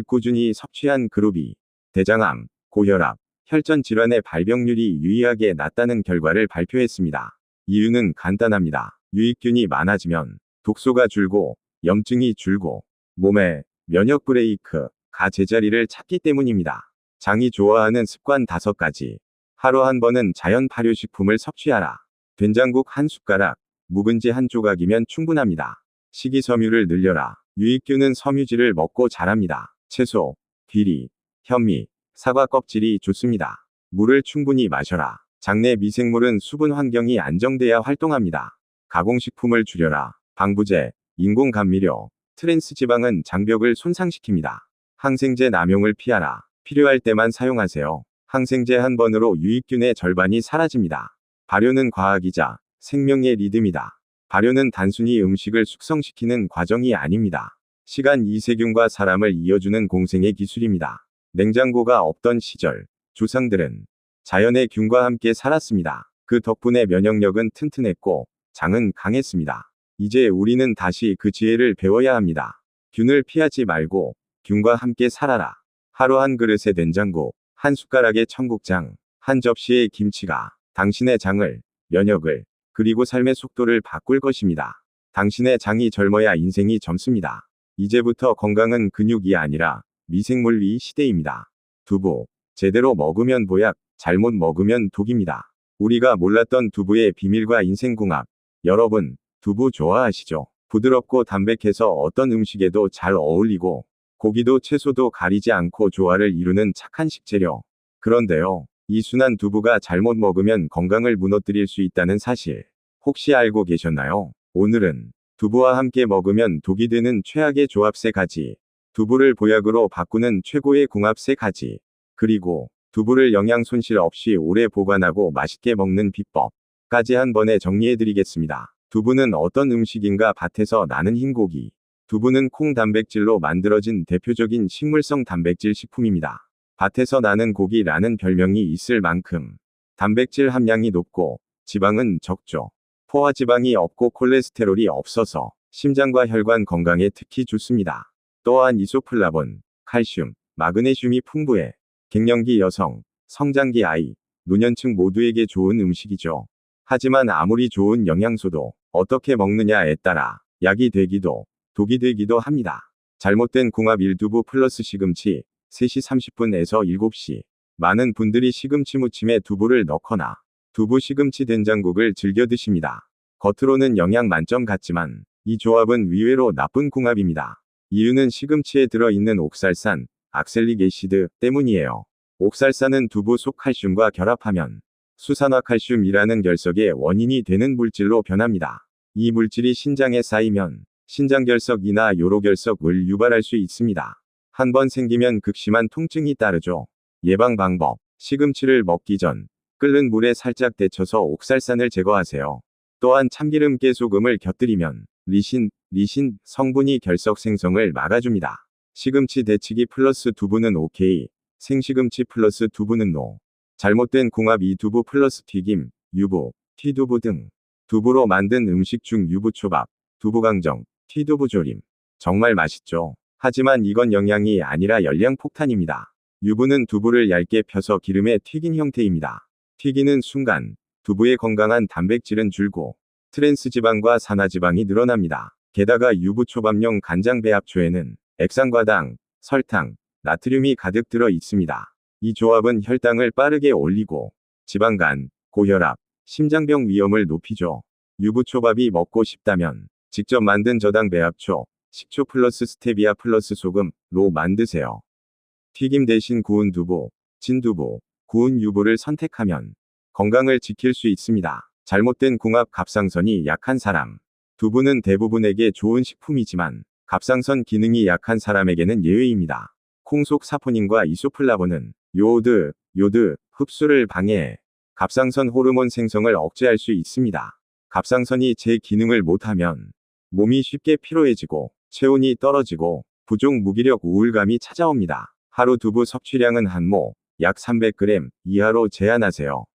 꾸준히 섭취한 그룹이 대장암, 고혈압, 혈전 질환의 발병률이 유의하게 낮다는 결과를 발표했습니다. 이유는 간단합니다. 유익균이 많아지면 독소가 줄고 염증이 줄고 몸에 면역 브레이크가 제자리를 찾기 때문입니다. 장이 좋아하는 습관 5가지. 하루 한 번은 자연 발효식품을 섭취하라. 된장국 한 숟가락, 묵은지 한 조각이면 충분합니다. 식이섬유를 늘려라. 유익균은 섬유질을 먹고 자랍니다. 채소, 귀리, 현미, 사과 껍질이 좋습니다. 물을 충분히 마셔라. 장내 미생물은 수분 환경이 안정돼야 활동합니다. 가공식품을 줄여라. 방부제, 인공감미료, 트랜스지방은 장벽을 손상시킵니다. 항생제 남용을 피하라. 필요할 때만 사용하세요. 항생제 한 번으로 유익균의 절반이 사라집니다. 발효는 과학이자 생명의 리듬이다. 발효는 단순히 음식을 숙성시키는 과정이 아닙니다. 시간 이 세균과 사람을 이어주는 공생의 기술입니다. 냉장고가 없던 시절, 조상들은 자연의 균과 함께 살았습니다. 그 덕분에 면역력은 튼튼했고, 장은 강했습니다. 이제 우리는 다시 그 지혜를 배워야 합니다. 균을 피하지 말고, 균과 함께 살아라. 하루 한 그릇의 된장국, 한 숟가락의 청국장, 한 접시의 김치가 당신의 장을, 면역을, 그리고 삶의 속도를 바꿀 것입니다. 당신의 장이 젊어야 인생이 젊습니다. 이제부터 건강은 근육이 아니라 미생물 위 시대입니다. 두부, 제대로 먹으면 보약, 잘못 먹으면 독입니다. 우리가 몰랐던 두부의 비밀과 인생궁합. 여러분, 두부 좋아하시죠? 부드럽고 담백해서 어떤 음식에도 잘 어울리고, 고기도 채소도 가리지 않고 조화를 이루는 착한 식재료. 그런데요, 이 순한 두부가 잘못 먹으면 건강을 무너뜨릴 수 있다는 사실, 혹시 알고 계셨나요? 오늘은 두부와 함께 먹으면 독이 되는 최악의 조합 3가지, 두부를 보약으로 바꾸는 최고의 궁합 3가지, 그리고 두부를 영양 손실 없이 오래 보관하고 맛있게 먹는 비법까지 한 번에 정리해드리겠습니다. 두부는 어떤 음식인가? 밭에서 나는 흰고기. 두부는 콩 단백질로 만들어진 대표적인 식물성 단백질 식품입니다. 밭에서 나는 고기라는 별명이 있을 만큼 단백질 함량이 높고 지방은 적죠. 포화지방이 없고 콜레스테롤이 없어서 심장과 혈관 건강에 특히 좋습니다. 또한 이소플라본, 칼슘, 마그네슘이 풍부해 갱년기 여성, 성장기 아이, 노년층 모두에게 좋은 음식이죠. 하지만 아무리 좋은 영양소도 어떻게 먹느냐에 따라 약이 되기도 독이 되기도 합니다. 잘못된 궁합 1두부 플러스 시금치 3시 30분에서 7시. 많은 분들이 시금치 무침에 두부를 넣거나 두부 시금치 된장국을 즐겨 드십니다. 겉으로는 영양 만점 같지만 이 조합은 의외로 나쁜 궁합입니다. 이유는 시금치에 들어있는 옥살산, 악셀릭 애시드 때문이에요. 옥살산은 두부 속 칼슘과 결합하면 수산화칼슘이라는 결석의 원인이 되는 물질로 변합니다. 이 물질이 신장에 쌓이면 신장결석이나 요로결석을 유발할 수 있습니다. 한번 생기면 극심한 통증이 따르죠. 예방 방법, 시금치를 먹기 전 끓는 물에 살짝 데쳐서 옥살산을 제거하세요. 또한 참기름 깨소금을 곁들이면 리신 성분이 결석 생성을 막아줍니다. 시금치 데치기 플러스 두부는 오케이, 생시금치 플러스 두부는 노. 잘못된 궁합 2두부 플러스 튀김, 유부, 튀두부 등. 두부로 만든 음식 중 유부초밥, 두부강정, 튀두부조림. 정말 맛있죠. 하지만 이건 영양이 아니라 열량 폭탄입니다. 유부는 두부를 얇게 펴서 기름에 튀긴 형태입니다. 튀기는 순간 두부의 건강한 단백질은 줄고 트랜스지방과 산화지방이 늘어납니다. 게다가 유부초밥용 간장 배합초에는 액상과당, 설탕, 나트륨이 가득 들어 있습니다. 이 조합은 혈당을 빠르게 올리고 지방간, 고혈압, 심장병 위험을 높이죠. 유부초밥이 먹고 싶다면 직접 만든 저당 배합초, 식초 플러스 스테비아 플러스 소금로 만드세요. 튀김 대신 구운 두부, 진두부, 구운 유부를 선택하면 건강을 지킬 수 있습니다. 잘못된 궁합 갑상선이 약한 사람. 두부는 대부분에게 좋은 식품이지만 갑상선 기능이 약한 사람에게는 예외입니다. 콩 속 사포닌과 이소플라본은 요오드 흡수를 방해해 갑상선 호르몬 생성을 억제할 수 있습니다. 갑상선이 제 기능을 못하면 몸이 쉽게 피로해지고 체온이 떨어지고 부족 무기력 우울감이 찾아옵니다. 하루 두부 섭취량은 한 모, 약 300g 이하로 제한하세요.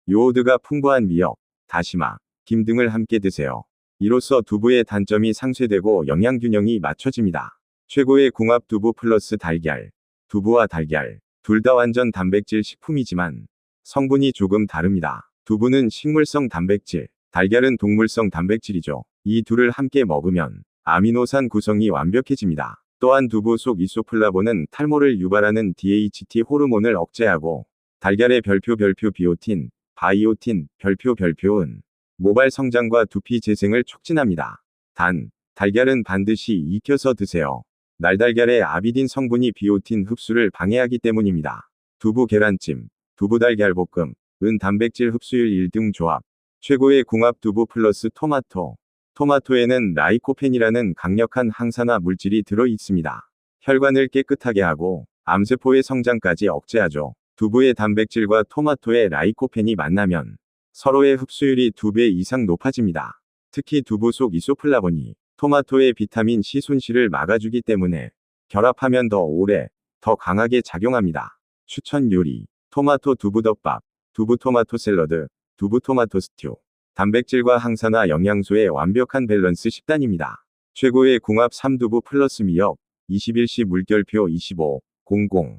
요오드가 풍부한 미역, 다시마, 김 등을 함께 드세요. 이로써 두부의 단점이 상쇄되고 영양균형이 맞춰집니다. 최고의 궁합 두부 플러스 달걀. 두부와 달걀, 둘 다 완전 단백질 식품이지만 성분이 조금 다릅니다. 두부는 식물성 단백질, 달걀은 동물성 단백질이죠. 이 둘을 함께 먹으면 아미노산 구성이 완벽해집니다. 또한 두부 속 이소플라본은 탈모를 유발하는 DHT 호르몬을 억제하고 달걀의 별표 비오틴, 바이오틴, 별표은 모발 성장과 두피 재생을 촉진합니다. 단, 달걀은 반드시 익혀서 드세요. 날달걀의 아비딘 성분이 비오틴 흡수를 방해하기 때문입니다. 두부 계란찜, 두부 달걀 볶음, 은 단백질 흡수율 1등 조합. 최고의 궁합 두부 플러스 토마토. 토마토에는 라이코펜이라는 강력한 항산화 물질이 들어 있습니다. 혈관을 깨끗하게 하고 암세포의 성장까지 억제하죠. 두부의 단백질과 토마토의 라이코펜이 만나면 서로의 흡수율이 2배 이상 높아집니다. 특히 두부 속 이소플라본이 토마토의 비타민 C 손실을 막아주기 때문에 결합하면 더 오래, 더 강하게 작용합니다. 추천 요리: 토마토 두부덮밥, 두부 토마토 샐러드, 두부 토마토 스튜. 단백질과 항산화 영양소의 완벽한 밸런스 식단입니다. 최고의 궁합 3두부 플러스 미역, 21시 물결표 25, 00.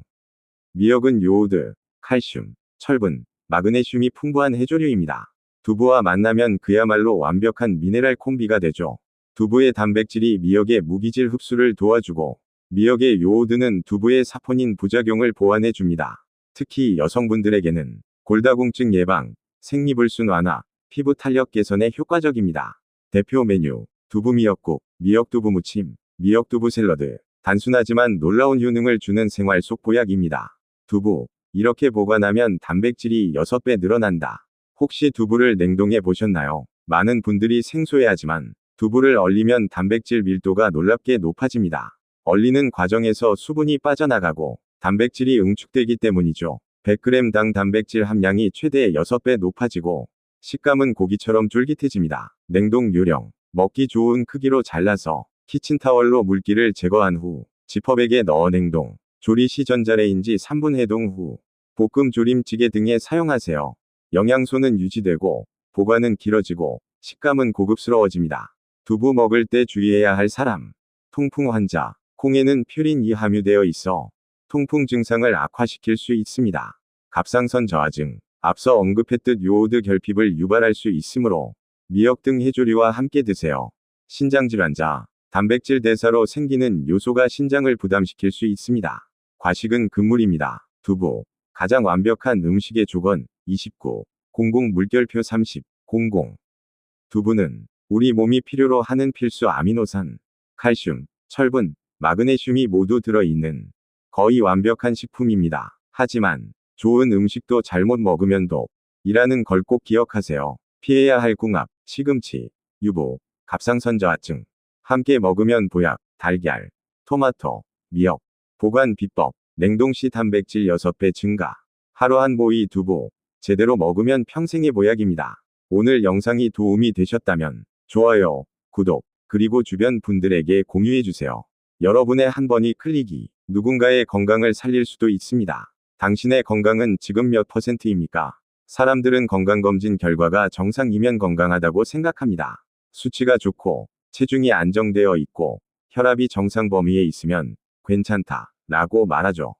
미역은 요오드, 칼슘, 철분, 마그네슘이 풍부한 해조류입니다. 두부와 만나면 그야말로 완벽한 미네랄 콤비가 되죠. 두부의 단백질이 미역의 무기질 흡수를 도와주고, 미역의 요오드는 두부의 사포닌 부작용을 보완해 줍니다. 특히 여성분들에게는 골다공증 예방, 생리불순 완화, 피부 탄력 개선에 효과적입니다. 대표 메뉴: 두부 미역국, 미역두부 무침, 미역두부 샐러드. 단순하지만 놀라운 효능을 주는 생활 속 보약입니다. 두부. 이렇게 보관하면 단백질이 6배 늘어난다. 혹시 두부를 냉동해 보셨나요? 많은 분들이 생소해하지만 두부를 얼리면 단백질 밀도가 놀랍게 높아집니다. 얼리는 과정에서 수분이 빠져나가고 단백질이 응축되기 때문이죠. 100g당 단백질 함량이 최대 6배 높아지고 식감은 고기처럼 쫄깃해집니다. 냉동 요령: 먹기 좋은 크기로 잘라서 키친타월로 물기를 제거한 후 지퍼백에 넣어 냉동, 조리 시 전자레인지 3분 해동 후 볶음 조림찌개 등에 사용하세요. 영양소는 유지되고 보관은 길어지고 식감은 고급스러워집니다. 두부 먹을 때 주의해야 할 사람: 통풍 환자. 콩에는 퓨린이 함유되어 있어 통풍 증상을 악화시킬 수 있습니다. 갑상선 저하증. 앞서 언급했듯 요오드 결핍을 유발할 수 있으므로 미역 등 해조류와 함께 드세요. 신장질환자. 단백질 대사로 생기는 요소가 신장을 부담시킬 수 있습니다. 과식은 금물입니다. 두부. 가장 완벽한 음식의 조건. 29, 00 물결표 30, 00. 두부는 우리 몸이 필요로 하는 필수 아미노산, 칼슘, 철분, 마그네슘이 모두 들어있는 거의 완벽한 식품입니다. 하지만 좋은 음식도 잘못 먹으면 독이라는 걸 꼭 기억하세요. 피해야 할 궁합: 시금치, 유부, 갑상선 저하증. 함께 먹으면 보약: 달걀, 토마토, 미역. 보관 비법: 냉동 시 단백질 6배 증가. 하루 한 모이 두부. 제대로 먹으면 평생의 보약입니다. 오늘 영상이 도움이 되셨다면 좋아요, 구독, 그리고 주변 분들에게 공유해주세요. 여러분의 한 번의 클릭이 누군가의 건강을 살릴 수도 있습니다. 당신의 건강은 지금 몇 %입니까? 사람들은 건강검진 결과가 정상이면 건강하다고 생각합니다. 수치가 좋고 체중이 안정되어 있고 혈압이 정상 범위에 있으면 괜찮다 라고 말하죠.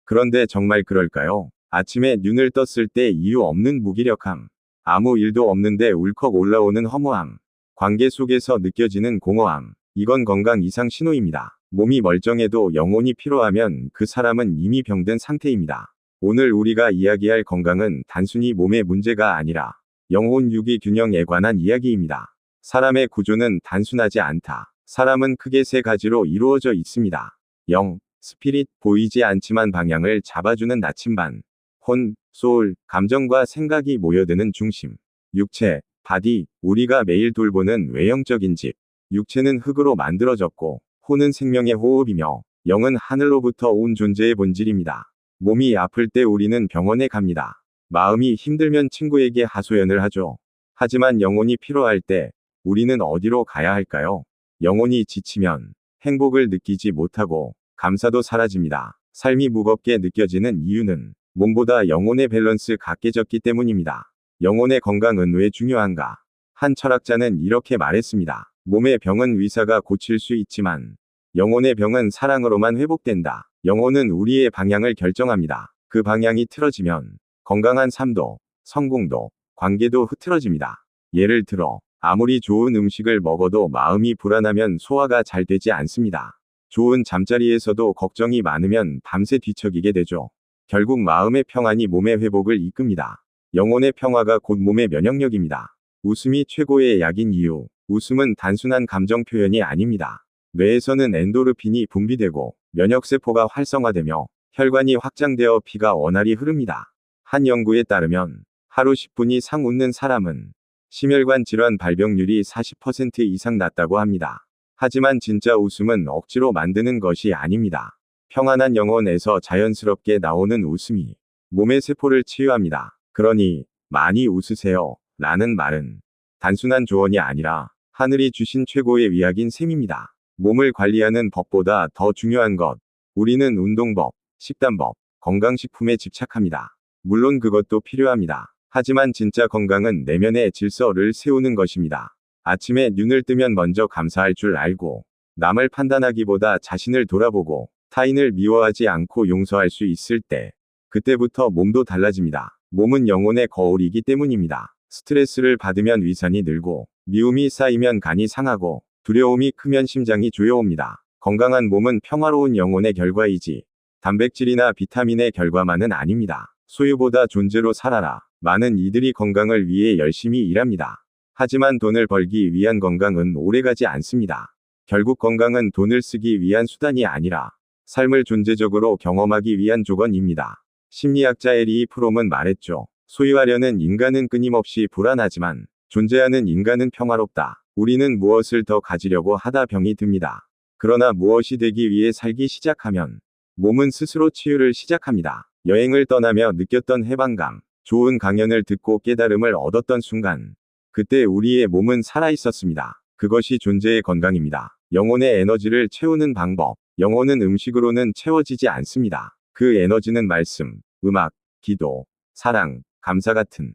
그런데 정말 그럴까요? 아침에 눈을 떴을 때 이유 없는 무기력함, 아무 일도 없는데 울컥 올라오는 허무함, 관계 속에서 느껴지는 공허함. 이건 건강 이상 신호입니다. 몸이 멀쩡해도 영혼이 피로하면 그 사람은 이미 병든 상태입니다. 오늘 우리가 이야기할 건강은 단순히 몸의 문제가 아니라 영혼 유기 균형에 관한 이야기입니다. 사람의 구조는 단순하지 않다. 사람은 크게 3가지로 이루어져 있습니다. 영, 스피릿, 보이지 않지만 방향을 잡아주는 나침반. 혼, 소울, 감정과 생각이 모여드는 중심. 육체, 바디, 우리가 매일 돌보는 외형적인 집. 육체는 흙으로 만들어졌고, 혼은 생명의 호흡이며, 영은 하늘로부터 온 존재의 본질입니다. 몸이 아플 때 우리는 병원에 갑니다. 마음이 힘들면 친구에게 하소연을 하죠. 하지만 영혼이 피로할 때, 우리는 어디로 가야 할까요? 영혼이 지치면, 행복을 느끼지 못하고, 감사도 사라집니다. 삶이 무겁게 느껴지는 이유는, 몸보다 영혼의 밸런스가 깨졌기 때문입니다. 영혼의 건강은 왜 중요한가? 한 철학자는 이렇게 말했습니다. 몸의 병은 의사가 고칠 수 있지만 영혼의 병은 사랑으로만 회복된다. 영혼은 우리의 방향을 결정합니다. 그 방향이 틀어지면 건강한 삶도, 성공도, 관계도 흐트러집니다. 예를 들어 아무리 좋은 음식을 먹어도 마음이 불안하면 소화가 잘 되지 않습니다. 좋은 잠자리에서도 걱정이 많으면 밤새 뒤척이게 되죠. 결국 마음의 평안이 몸의 회복을 이끕니다. 영혼의 평화가 곧 몸의 면역력입니다. 웃음이 최고의 약인 이유. 웃음은 단순한 감정 표현이 아닙니다. 뇌에서는 엔도르핀이 분비되고 면역세포가 활성화되며 혈관이 확장되어 피가 원활히 흐릅니다. 한 연구에 따르면 하루 10분 이상 웃는 사람은 심혈관 질환 발병률이 40% 이상 낮다고 합니다. 하지만 진짜 웃음은 억지로 만드는 것이 아닙니다. 평안한 영혼에서 자연스럽게 나오는 웃음이 몸의 세포를 치유합니다. 그러니 많이 웃으세요 라는 말은 단순한 조언이 아니라 하늘이 주신 최고의 위약인 셈입니다. 몸을 관리하는 법보다 더 중요한 것. 우리는 운동법, 식단법, 건강식품에 집착합니다. 물론 그것도 필요합니다. 하지만 진짜 건강은 내면의 질서를 세우는 것입니다. 아침에 눈을 뜨면 먼저 감사할 줄 알고, 남을 판단하기보다 자신을 돌아보고, 타인을 미워하지 않고 용서할 수 있을 때, 그때부터 몸도 달라집니다. 몸은 영혼의 거울이기 때문입니다. 스트레스를 받으면 위산이 늘고, 미움이 쌓이면 간이 상하고, 두려움이 크면 심장이 조여옵니다. 건강한 몸은 평화로운 영혼의 결과이지, 단백질이나 비타민의 결과만은 아닙니다. 소유보다 존재로 살아라. 많은 이들이 건강을 위해 열심히 일합니다. 하지만 돈을 벌기 위한 건강은 오래가지 않습니다. 결국 건강은 돈을 쓰기 위한 수단이 아니라 삶을 존재적으로 경험하기 위한 조건입니다. 심리학자 에리 프롬은 말했죠. 소유하려는 인간은 끊임없이 불안하지만 존재하는 인간은 평화롭다. 우리는 무엇을 더 가지려고 하다 병이 듭니다. 그러나 무엇이 되기 위해 살기 시작하면 몸은 스스로 치유를 시작합니다. 여행을 떠나며 느꼈던 해방감, 좋은 강연을 듣고 깨달음을 얻었던 순간, 그때 우리의 몸은 살아있었습니다. 그것이 존재의 건강입니다. 영혼의 에너지를 채우는 방법. 영혼은 음식으로는 채워지지 않습니다. 그 에너지는 말씀, 음악, 기도, 사랑, 감사 같은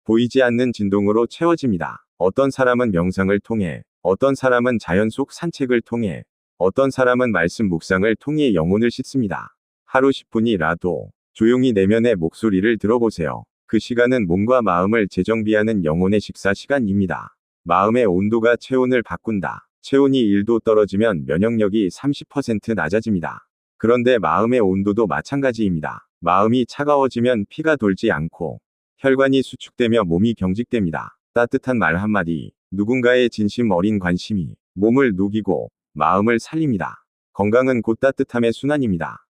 보이지 않는 진동으로 채워집니다. 어떤 사람은 명상을 통해, 어떤 사람은 자연 속 산책을 통해, 어떤 사람은 말씀 묵상을 통해 영혼을 씻습니다. 하루 10분이라도 조용히 내면의 목소리를 들어보세요. 그 시간은 몸과 마음을 재정비하는 영혼의 식사 시간입니다. 마음의 온도가 체온을 바꾼다. 체온이 1도 떨어지면 면역력이 30% 낮아집니다. 그런데 마음의 온도도 마찬가지입니다. 마음이 차가워지면 피가 돌지 않고 혈관이 수축되며 몸이 경직됩니다. 따뜻한 말 한마디, 누군가의 진심 어린 관심이 몸을 녹이고 마음을 살립니다. 건강은 곧 따뜻함의 순환입니다.